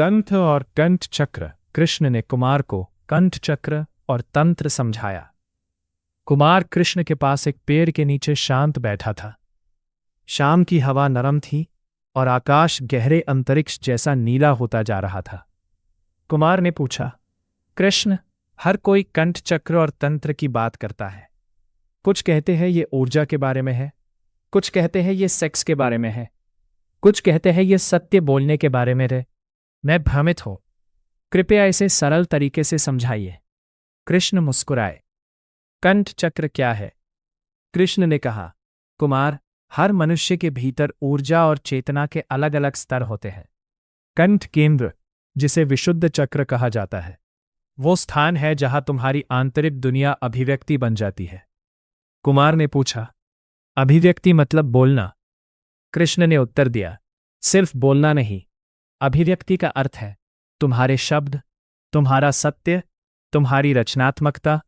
तंत्र और कंठ चक्र। कृष्ण ने कुमार को कंठ चक्र और तंत्र समझाया। कुमार कृष्ण के पास एक पेड़ के नीचे शांत बैठा था। शाम की हवा नरम थी और आकाश गहरे अंतरिक्ष जैसा नीला होता जा रहा था। कुमार ने पूछा, कृष्ण, हर कोई कंठ चक्र और तंत्र की बात करता है। कुछ कहते हैं ये ऊर्जा के बारे में है, कुछ कहते हैं ये सेक्स के बारे में है, कुछ कहते हैं ये सत्य बोलने के बारे में है। मैं भ्रमित हूं। कृपया इसे सरल तरीके से समझाइए। कृष्ण मुस्कुराए। कंठ चक्र क्या है? कृष्ण ने कहा, कुमार, हर मनुष्य के भीतर ऊर्जा और चेतना के अलग अलग स्तर होते हैं। कंठ केंद्र, जिसे विशुद्ध चक्र कहा जाता है, वो स्थान है जहां तुम्हारी आंतरिक दुनिया अभिव्यक्ति बन जाती है। कुमार ने पूछा, अभिव्यक्ति मतलब बोलना? कृष्ण ने उत्तर दिया, सिर्फ बोलना नहीं। अभिव्यक्ति का अर्थ है तुम्हारे शब्द, तुम्हारा सत्य, तुम्हारी रचनात्मकता,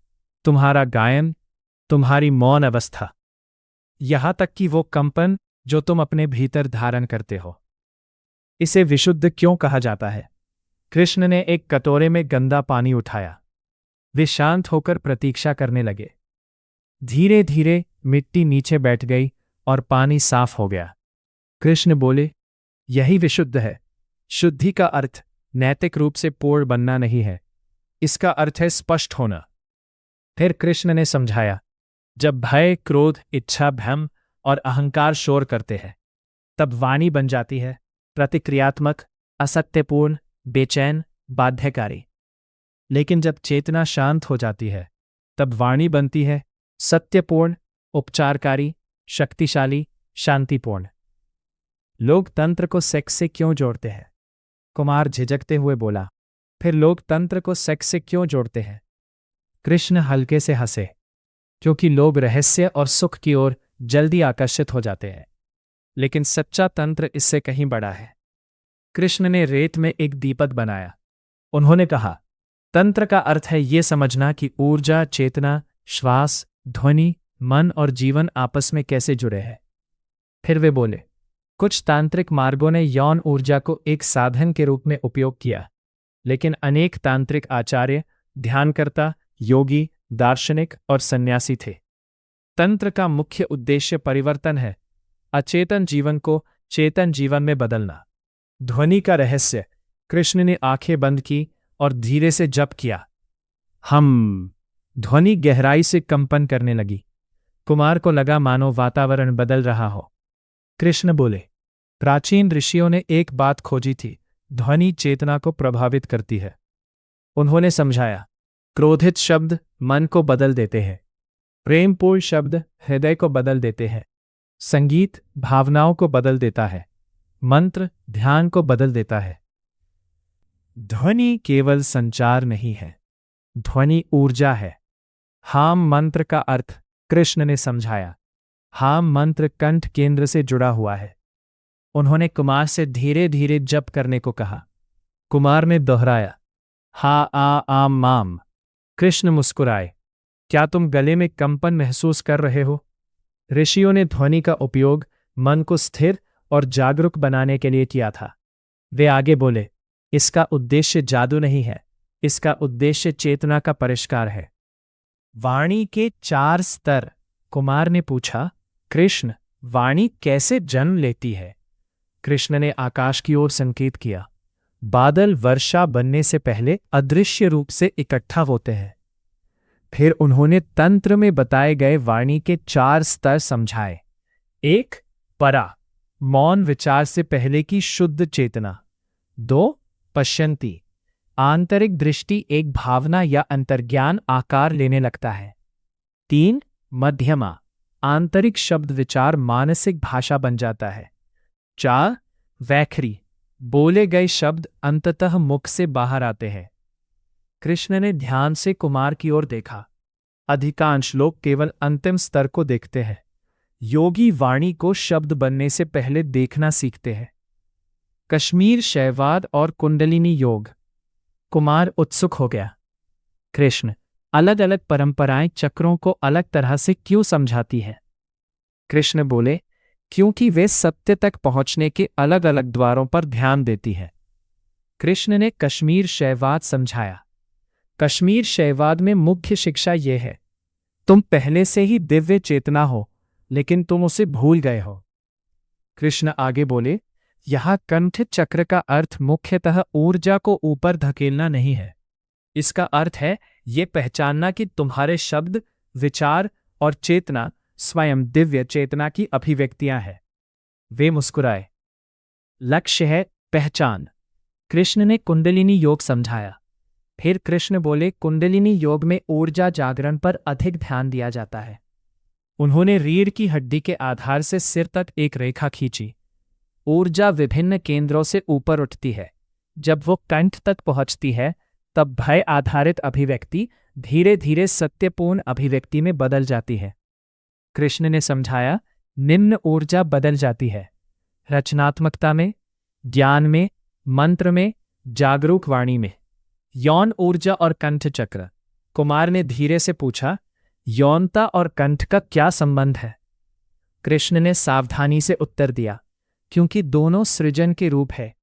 तुम्हारा गायन, तुम्हारी मौन अवस्था, यहां तक कि वो कंपन जो तुम अपने भीतर धारण करते हो। इसे विशुद्ध क्यों कहा जाता है? कृष्ण ने एक कटोरे में गंदा पानी उठाया। वे शांत होकर प्रतीक्षा करने लगे। धीरे धीरे मिट्टी नीचे बैठ गई और पानी साफ हो गया। कृष्ण बोले, यही विशुद्ध है। शुद्धि का अर्थ नैतिक रूप से पूर्ण बनना नहीं है, इसका अर्थ है स्पष्ट होना। फिर कृष्ण ने समझाया, जब भय, क्रोध, इच्छा, भ्रम और अहंकार शोर करते हैं, तब वाणी बन जाती है प्रतिक्रियात्मक, असत्यपूर्ण, बेचैन, बाध्यकारी। लेकिन जब चेतना शांत हो जाती है, तब वाणी बनती है सत्यपूर्ण, उपचारकारी, शक्तिशाली, शांतिपूर्ण। लोग तंत्र को सेक्स से क्यों जोड़ते हैं? कुमार झिझकते हुए बोला, फिर लोग तंत्र को सेक्स से क्यों जोड़ते हैं? कृष्ण हल्के से हंसे, क्योंकि लोग रहस्य और सुख की ओर जल्दी आकर्षित हो जाते हैं। लेकिन सच्चा तंत्र इससे कहीं बड़ा है। कृष्ण ने रेत में एक दीपक बनाया। उन्होंने कहा, तंत्र का अर्थ है ये समझना कि ऊर्जा, चेतना, श्वास, ध्वनि, मन और जीवन आपस में कैसे जुड़े हैं। फिर वे बोले, कुछ तांत्रिक मार्गों ने यौन ऊर्जा को एक साधन के रूप में उपयोग किया, लेकिन अनेक तांत्रिक आचार्य, ध्यानकर्ता, योगी, दार्शनिक और सन्यासी थे। तंत्र का मुख्य उद्देश्य परिवर्तन है, अचेतन जीवन को चेतन जीवन में बदलना। ध्वनि का रहस्य, कृष्ण ने आंखें बंद की और धीरे से जप किया। हम। ध्वनि गहराई से कंपन करने लगी। कुमार को लगा मानो वातावरण बदल रहा हो। कृष्ण बोले, प्राचीन ऋषियों ने एक बात खोजी थी, ध्वनि चेतना को प्रभावित करती है। उन्होंने समझाया, क्रोधित शब्द मन को बदल देते हैं, प्रेमपूर्ण शब्द हृदय को बदल देते हैं, संगीत भावनाओं को बदल देता है, मंत्र ध्यान को बदल देता है। ध्वनि केवल संचार नहीं है, ध्वनि ऊर्जा है। हाम मंत्र का अर्थ कृष्ण ने समझाया। हाम मंत्र कंठ केंद्र से जुड़ा हुआ है। उन्होंने कुमार से धीरे धीरे जप करने को कहा। कुमार ने दोहराया, हा आ आम माम। कृष्ण मुस्कुराए, क्या तुम गले में कंपन महसूस कर रहे हो? ऋषियों ने ध्वनि का उपयोग मन को स्थिर और जागरूक बनाने के लिए किया था। वे आगे बोले, इसका उद्देश्य जादू नहीं है, इसका उद्देश्य चेतना का परिष्कार है। वाणी के 4 स्तर। कुमार ने पूछा, कृष्ण, वाणी कैसे जन्म लेती है? कृष्ण ने आकाश की ओर संकेत किया। बादल वर्षा बनने से पहले अदृश्य रूप से इकट्ठा होते हैं। फिर उन्होंने तंत्र में बताए गए वाणी के 4 स्तर समझाए। 1. परा, मौन विचार से पहले की शुद्ध चेतना। 2. पश्यन्ति, आंतरिक दृष्टि एक भावना या अंतर्ज्ञान आकार लेने लगता है। 3. मध्यमा, आंतरिक शब्द विचार मानसिक भाषा बन जाता है। 4. वैखरी, बोले गए शब्द अंततः मुख से बाहर आते हैं। कृष्ण ने ध्यान से कुमार की ओर देखा। अधिकांश लोग केवल अंतिम स्तर को देखते हैं। योगी वाणी को शब्द बनने से पहले देखना सीखते हैं। कश्मीर शैववाद और कुंडलिनी योग। कुमार उत्सुक हो गया। कृष्ण, अलग अलग परंपराएं चक्रों को अलग तरह से क्यों समझाती है? कृष्ण बोले, क्योंकि वे सत्य तक पहुंचने के अलग अलग द्वारों पर ध्यान देती है। कृष्ण ने कश्मीर शैववाद समझाया। कश्मीर शैववाद में मुख्य शिक्षा यह है, तुम पहले से ही दिव्य चेतना हो, लेकिन तुम उसे भूल गए हो। कृष्ण आगे बोले, यहां कंठ चक्र का अर्थ मुख्यतः ऊर्जा को ऊपर धकेलना नहीं है। इसका अर्थ है ये पहचानना कि तुम्हारे शब्द, विचार और चेतना स्वयं दिव्य चेतना की अभिव्यक्तियां हैं। वे मुस्कुराए। लक्ष्य है पहचान। कृष्ण ने कुंडलिनी योग समझाया। फिर कृष्ण बोले, कुंडलिनी योग में ऊर्जा जागरण पर अधिक ध्यान दिया जाता है। उन्होंने रीढ़ की हड्डी के आधार से सिर तक एक रेखा खींची। ऊर्जा विभिन्न केंद्रों से ऊपर उठती है। जब वो कंठ तक पहुंचती है, तब भय आधारित अभिव्यक्ति धीरे धीरे सत्यपूर्ण अभिव्यक्ति में बदल जाती है। कृष्ण ने समझाया, निम्न ऊर्जा बदल जाती है रचनात्मकता में, ज्ञान में, मंत्र में, जागरूक वाणी में। यौन ऊर्जा और कंठ चक्र। कुमार ने धीरे से पूछा, यौनता और कंठ का क्या संबंध है? कृष्ण ने सावधानी से उत्तर दिया, क्योंकि दोनों सृजन के रूप है।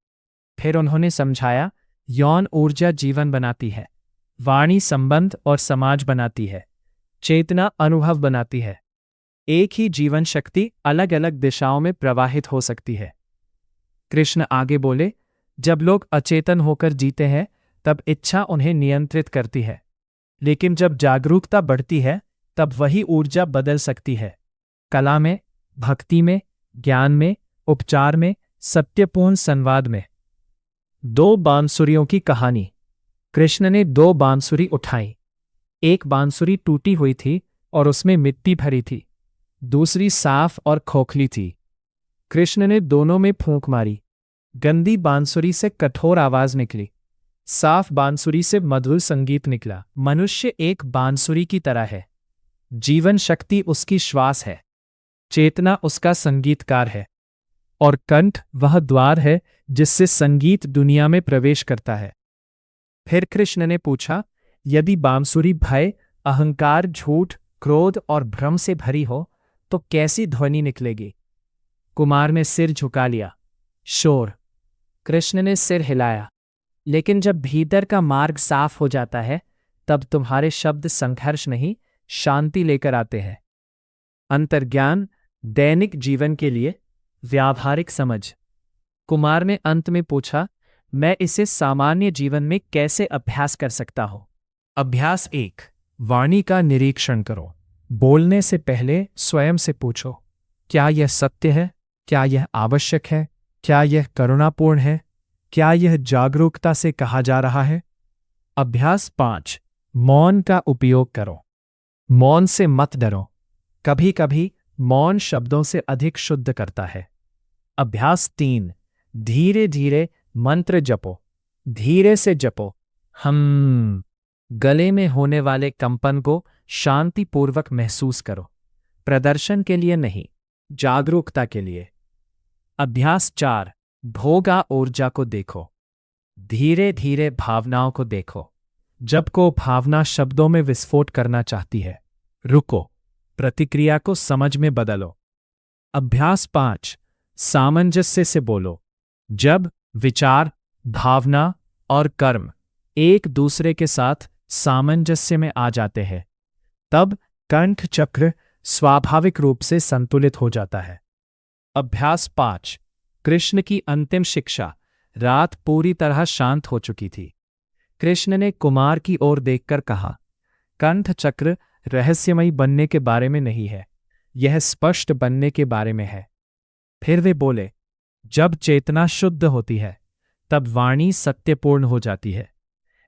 फिर उन्होंने समझाया, यौन ऊर्जा जीवन बनाती है, वाणी संबंध और समाज बनाती है, चेतना अनुभव बनाती है। एक ही जीवन शक्ति अलग अलग दिशाओं में प्रवाहित हो सकती है। कृष्ण आगे बोले, जब लोग अचेतन होकर जीते हैं, तब इच्छा उन्हें नियंत्रित करती है, लेकिन जब जागरूकता बढ़ती है, तब वही ऊर्जा बदल सकती है। कला में, भक्ति में, ज्ञान में, उपचार में, सत्यपूर्ण संवाद में। 2 बांसुरियों की कहानी। कृष्ण ने 2 बांसुरी उठाई। एक बांसुरी टूटी हुई थी और उसमें मिट्टी भरी थी। दूसरी साफ और खोखली थी। कृष्ण ने दोनों में फूंक मारी। गंदी बांसुरी से कठोर आवाज निकली, साफ बांसुरी से मधुर संगीत निकला। मनुष्य एक बांसुरी की तरह है। जीवन शक्ति उसकी श्वास है, चेतना उसका संगीतकार है, और कंठ वह द्वार है जिससे संगीत दुनिया में प्रवेश करता है। फिर कृष्ण ने पूछा, यदि बांसुरी भय, अहंकार, झूठ, क्रोध और भ्रम से भरी हो, तो कैसी ध्वनि निकलेगी? कुमार ने सिर झुका लिया। शोर। कृष्ण ने सिर हिलाया। लेकिन जब भीतर का मार्ग साफ हो जाता है, तब तुम्हारे शब्द संघर्ष नहीं, शांति लेकर आते हैं। अंतर्ज्ञान, दैनिक जीवन के लिए व्यावहारिक समझ। कुमार ने अंत में पूछा, मैं इसे सामान्य जीवन में कैसे अभ्यास कर सकता हूं? अभ्यास 1, वाणी का निरीक्षण करो। बोलने से पहले स्वयं से पूछो, क्या यह सत्य है? क्या यह आवश्यक है? क्या यह करुणापूर्ण है? क्या यह जागरूकता से कहा जा रहा है? अभ्यास 5, मौन का उपयोग करो। मौन से मत डरो। कभी कभी मौन शब्दों से अधिक शुद्ध करता है। अभ्यास 3, धीरे धीरे मंत्र जपो। धीरे से जपो। गले में होने वाले कंपन को शांतिपूर्वक महसूस करो। प्रदर्शन के लिए नहीं, जागरूकता के लिए। अभ्यास 4, भोगा ऊर्जा को देखो। धीरे धीरे भावनाओं को देखो। जब को भावना शब्दों में विस्फोट करना चाहती है, रुको, प्रतिक्रिया को समझ में बदलो। अभ्यास 5, सामंजस्य से बोलो। जब विचार, भावना और कर्म एक दूसरे के साथ सामंजस्य में आ जाते हैं, तब कंठ चक्र स्वाभाविक रूप से संतुलित हो जाता है। अभ्यास 5, कृष्ण की अंतिम शिक्षा। रात पूरी तरह शांत हो चुकी थी। कृष्ण ने कुमार की ओर देखकर कहा, कंठ चक्र रहस्यमयी बनने के बारे में नहीं है, यह स्पष्ट बनने के बारे में है। फिर वे बोले, जब चेतना शुद्ध होती है, तब वाणी सत्यपूर्ण हो जाती है।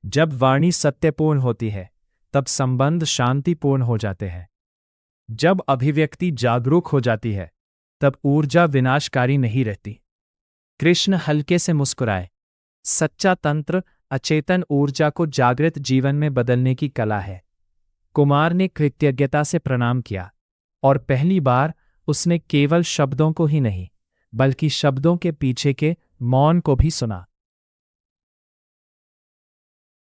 जब वाणी सत्यपूर्ण होती है, तब संबंध शांतिपूर्ण हो जाते हैं। जब अभिव्यक्ति जागरूक हो जाती है, तब ऊर्जा विनाशकारी नहीं रहती। कृष्ण हल्के से मुस्कुराए। सच्चा तंत्र अचेतन ऊर्जा को जागृत जीवन में बदलने की कला है। कुमार ने कृतज्ञता से प्रणाम किया, और पहली बार उसने केवल शब्दों को ही नहीं, बल्कि शब्दों के पीछे के मौन को भी सुना।